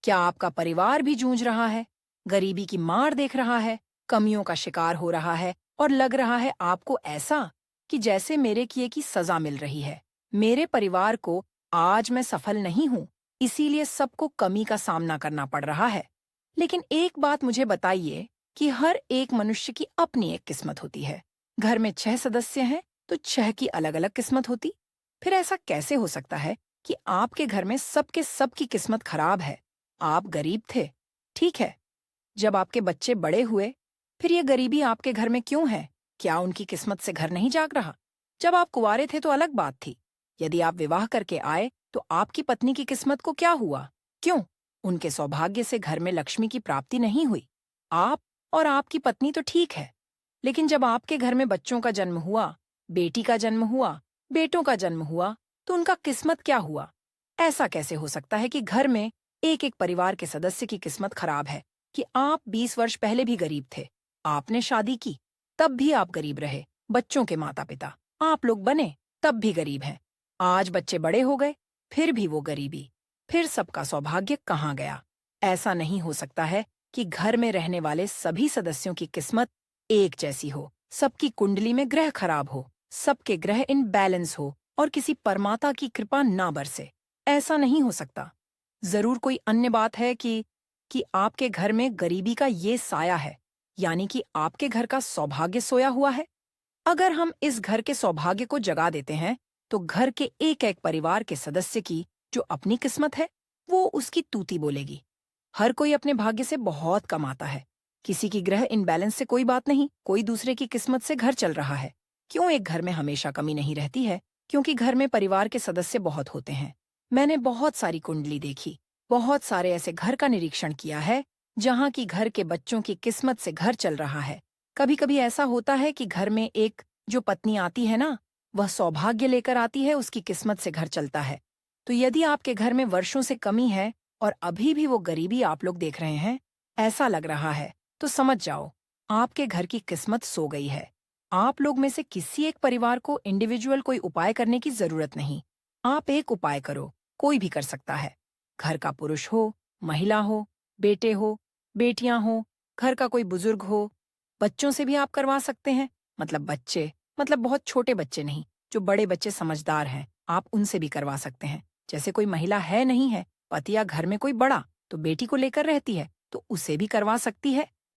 क्या आपका परिवार भी जूझ रहा है, गरीबी की मार देख रहा है, कमियों का शिकार हो रहा है और लग रहा है आपको ऐसा कि जैसे मेरे किए की सजा मिल रही है? मेरे परिवार को आज मैं सफल नहीं हूं, इसीलिए सबको कमी का सामना करना पड़ रहा है। लेकिन एक बात मुझे बताइए कि हर एक मनुष्य की अपनी एक किस्मत होती है। घर में 6 सदस्य हैं, तो 6 की अलग-अलग किस्मत होती। फिर ऐसा कैसे हो सकता है कि आपके घर में सबके सबकी किस्मत खराब है? आप गरीब थे, ठीक है। जब आपके बच्चे बड़े हुए, फिर ये गरीबी आपके घर में क्यों है? क्या उनकी किस्मत से घर नहीं जाग रहा? जब आप कुंवारे थे तो अलग बात थी। यदि आप विवाह करके आए, तो आपकी पत्नी की किस्मत को क्या हुआ? क्यों? उनके सौभाग्य से घर में लक्ष्मी की प्राप्ति नहीं हुई। आप और आपकी पत्नी तो ठीक है, लेकिन जब आपके घर में बच्चों का जन्म हुआ, बेटी का जन्म हुआ, बेटों का जन्म हुआ, तो उनका किस्मत क्या हुआ? ऐसा कैसे हो सकता है कि घर में एक एक परिवार के सदस्य की किस्मत खराब है? कि आप 20 वर्ष पहले भी गरीब थे, आपने शादी की, तब भी आप गरीब रहे, बच्चों के माता पिता आप लोग बने, तब भी गरीब हैं। आज बच्चे बड़े हो गए, फिर भी वो गरीबी। फिर सबका सौभाग्य कहाँ गया? ऐसा नहीं हो सकता है कि घर में रहने वाले सभी सदस्यों की किस्मत एक जैसी हो, सबकी कुंडली में ग्रह खराब हो, सबके ग्रह इनबैलेंस हो और किसी परमाता की कृपा ना बरसे। ऐसा नहीं हो सकता। जरूर कोई अन्य बात है कि आपके घर में गरीबी का ये साया है, यानी कि आपके घर का सौभाग्य सोया हुआ है। अगर हम इस घर के सौभाग्य को जगा देते हैं, तो घर के एक एक परिवार के सदस्य की जो अपनी किस्मत है, वो उसकी तूती बोलेगी। हर कोई अपने भाग्य से बहुत कमाता है। किसी की ग्रह इनबैलेंस से कोई बात नहीं, कोई दूसरे की किस्मत से घर चल रहा है। क्यों एक घर में हमेशा कमी नहीं रहती है? क्योंकि घर में परिवार के सदस्य बहुत होते हैं। मैंने बहुत सारी कुंडली देखी, बहुत सारे ऐसे घर का निरीक्षण किया है जहाँ की घर के बच्चों की किस्मत से घर चल रहा है। कभी कभी ऐसा होता है कि घर में एक जो पत्नी आती है ना, वह सौभाग्य लेकर आती है, उसकी किस्मत से घर चलता है। तो यदि आपके घर में वर्षों से कमी है और अभी भी वो गरीबी आप लोग देख रहे हैं, ऐसा लग रहा है, तो समझ जाओ, आपके घर की किस्मत सो गई है। आप लोग में से किसी एक परिवार को इंडिविजुअल कोई उपाय करने की जरूरत नहीं। आप एक उपाय करो, कोई भी कर सकता है। घर का पुरुष हो, महिला हो, बेटे हो, बेटियां हो, घर का कोई बुजुर्ग हो, बच्चों से भी आप करवा सकते हैं। मतलब बच्चे, मतलब बहुत छोटे बच्चे नहीं, जो बड़े बच्चे समझदार हैं, आप उनसे भी करवा सकते हैं। जैसे कोई महिला है नहीं है, पति या घर में कोई बड़ा, तो बेटी को लेकर रहती है, तो उसे भी करवा सकती है।